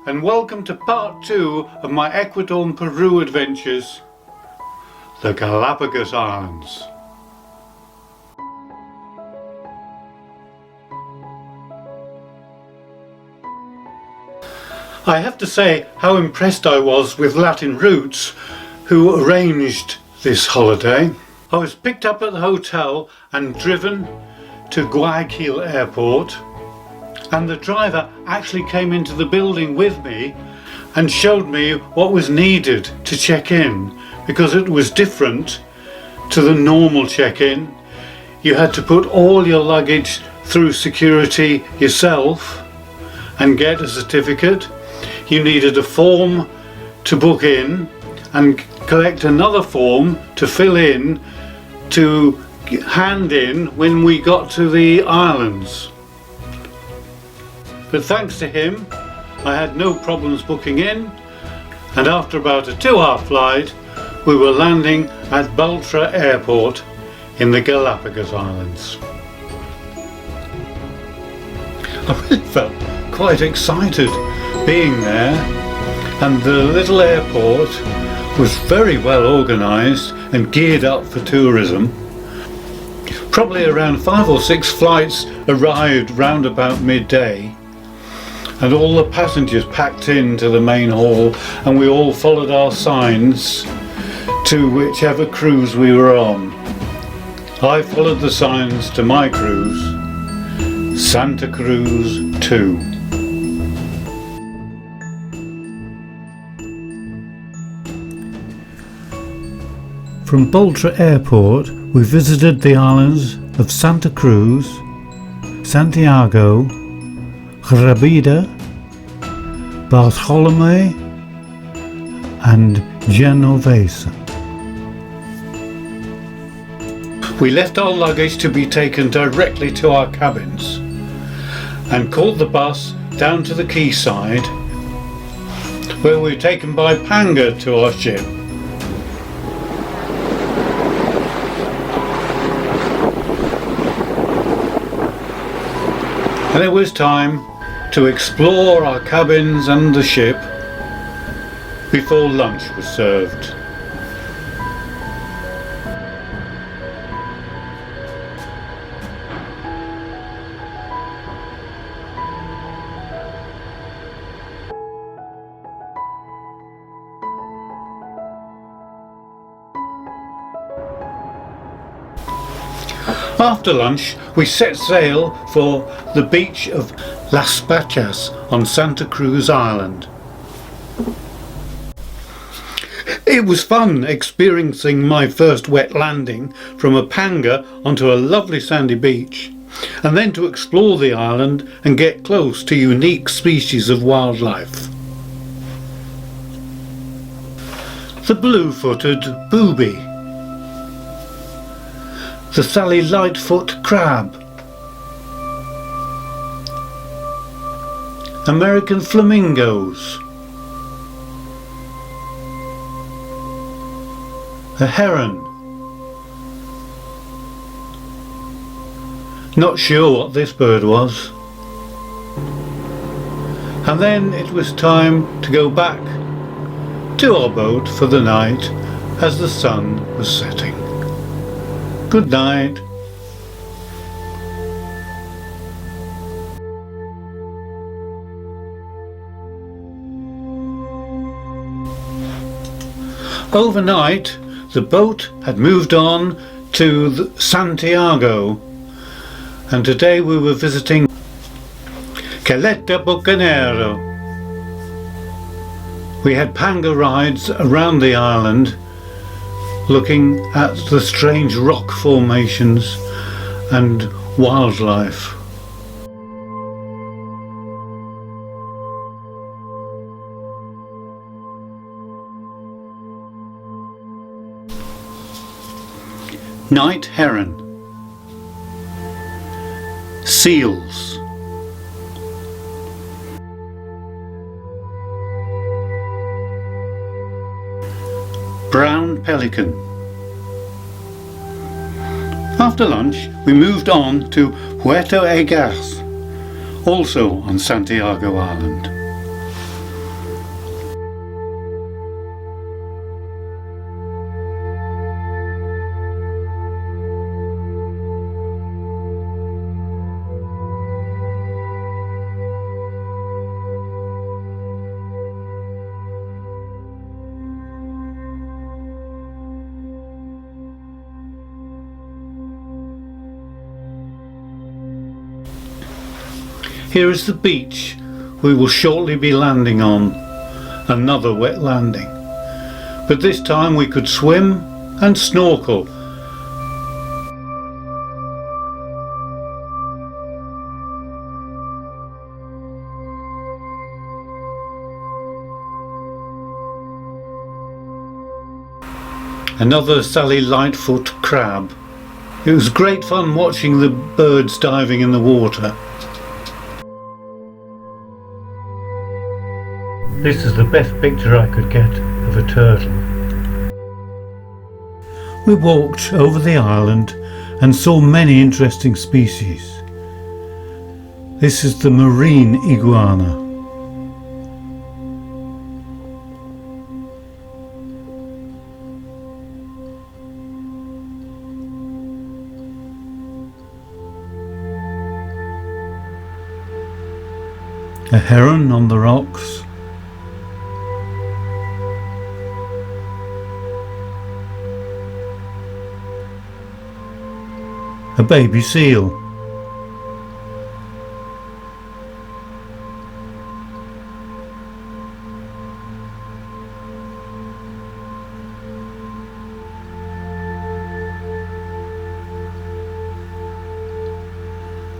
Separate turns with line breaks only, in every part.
and welcome to part 2 of my Ecuador and Peru adventures, the Galapagos Islands. I have to say how impressed I was with Latin Roots, who arranged this holiday. I was picked up at the hotel and driven to Guayaquil airport, and the driver actually came into the building with me and showed me what was needed to check in, because it was different to the normal check-in. You had to put all your luggage through security yourself and get a certificate. You needed a form to book in and collect another form to fill in to hand in when we got to the islands. But thanks to him, I had no problems booking in, and after about a 2-hour flight, we were landing at Baltra Airport in the Galapagos Islands. I really felt quite excited being there, and the little airport was very well organised and geared up for tourism. Probably around 5 or 6 flights arrived round about midday, and all the passengers packed into the main hall, and we all followed our signs to whichever cruise we were on. I followed the signs to my cruise, Santa Cruz 2. From Baltra Airport, we visited the islands of Santa Cruz, Santiago, Rabida, Bartolome and Genovese. We left our luggage to be taken directly to our cabins and caught the bus down to the quayside, where we were taken by Panga to our ship. And it was time to explore our cabins and the ship before lunch was served. After lunch, we set sail for the beach of Las Pachas on Santa Cruz Island. It was fun experiencing my first wet landing from a panga onto a lovely sandy beach, and then to explore the island and get close to unique species of wildlife. The blue-footed booby, the Sally Lightfoot crab, American flamingos, a heron. Not sure what this bird was. And then it was time to go back to our boat for the night as the sun was setting. Good night. Overnight, the boat had moved on to Santiago, and today we were visiting Caleta Bocanero. We had panga rides around the island, looking at the strange rock formations and wildlife. Night heron, seals, brown pelican. After lunch, we moved on to Puerto Egas, also on Santiago Island. Here is the beach we will shortly be landing on. Another wet landing. But this time we could swim and snorkel. Another Sally Lightfoot crab. It was great fun watching the birds diving in the water. This is the best picture I could get of a turtle. We walked over the island and saw many interesting species. This is the marine iguana. A heron on the rocks. A baby seal.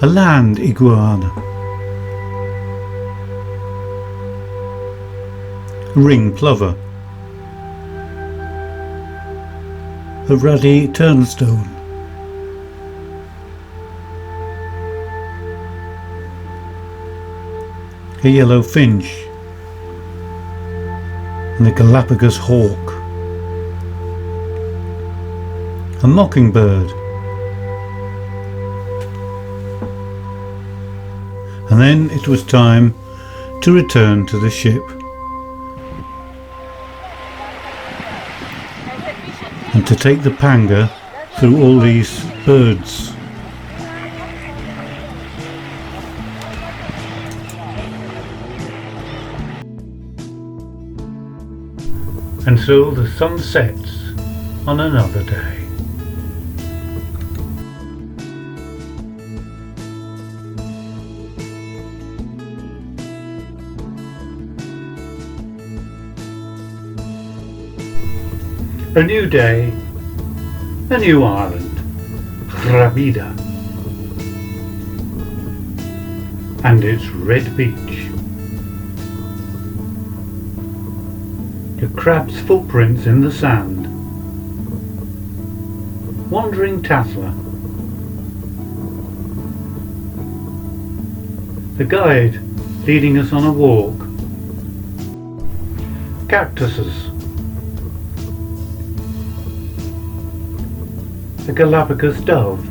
A land iguana. Ring plover. A ruddy turnstone. A yellow finch. And the Galapagos hawk. A mockingbird. And then it was time to return to the ship. And to take the panga through all these birds. And so the sun sets on another day. A new day, a new island, Rabida, and its red beach. The crab's footprints in the sand. Wandering tassler. The guide leading us on a walk. Cactuses. The Galapagos dove.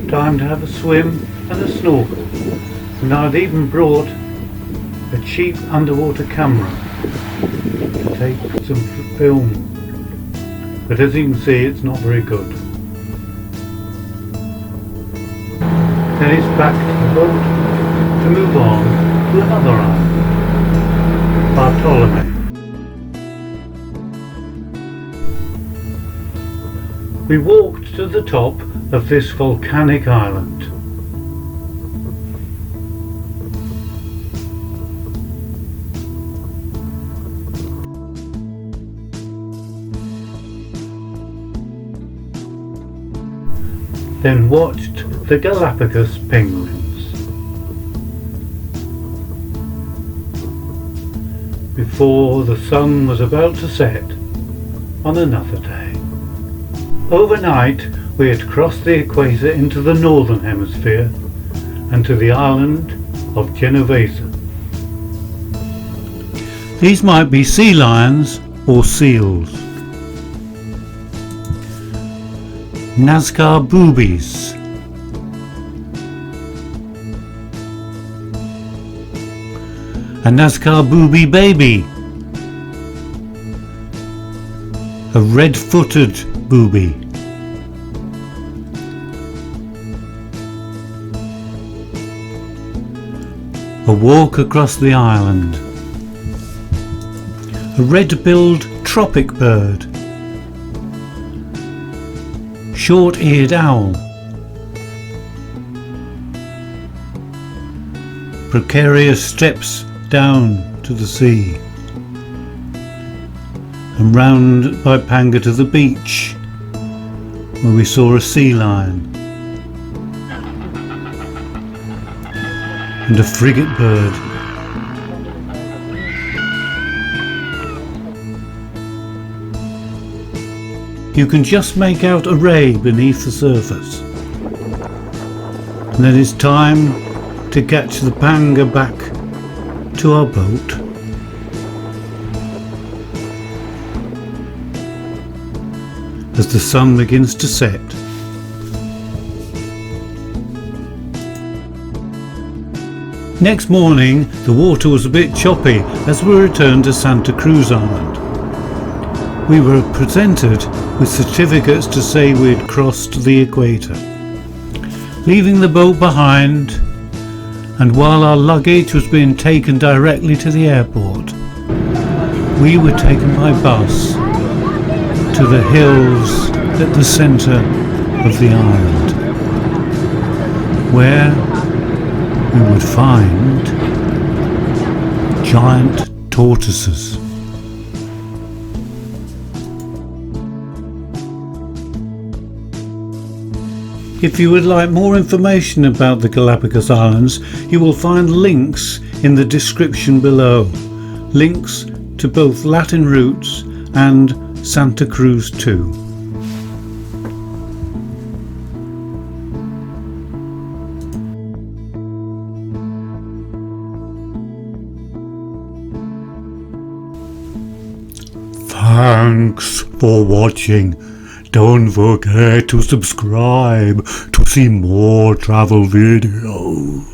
Time to have a swim and a snorkel, and I'd even brought a cheap underwater camera to take some film, but as you can see it's not very good. Then it's back to the boat to move on to another island, Bartolome. We walked to the top of this volcanic island. Then watched the Galapagos penguins before the sun was about to set on another day. Overnight we had crossed the equator into the northern hemisphere and to the island of Genovese. These might be sea lions or seals. Nazca boobies. A Nazca booby baby. A red-footed booby. A A walk across the island. A red-billed tropic bird. Short-eared owl. Precarious steps down to the sea. And round by Panga to the beach, where we saw a sea lion and a frigate bird. You can just make out a ray beneath the surface. And then it's time to catch the Panga back to our boat. As the sun begins to set. Next morning the water was a bit choppy as we returned to Santa Cruz Island. We were presented with certificates to say we had crossed the equator. Leaving the boat behind, and while our luggage was being taken directly to the airport, we were taken by bus to the hills at the centre of the island, where we would find giant tortoises. If you would like more information about the Galapagos Islands, you will find links in the description below. Links to both Latin Roots and Santa Cruz too. Thanks for watching. Don't forget to subscribe to see more travel videos.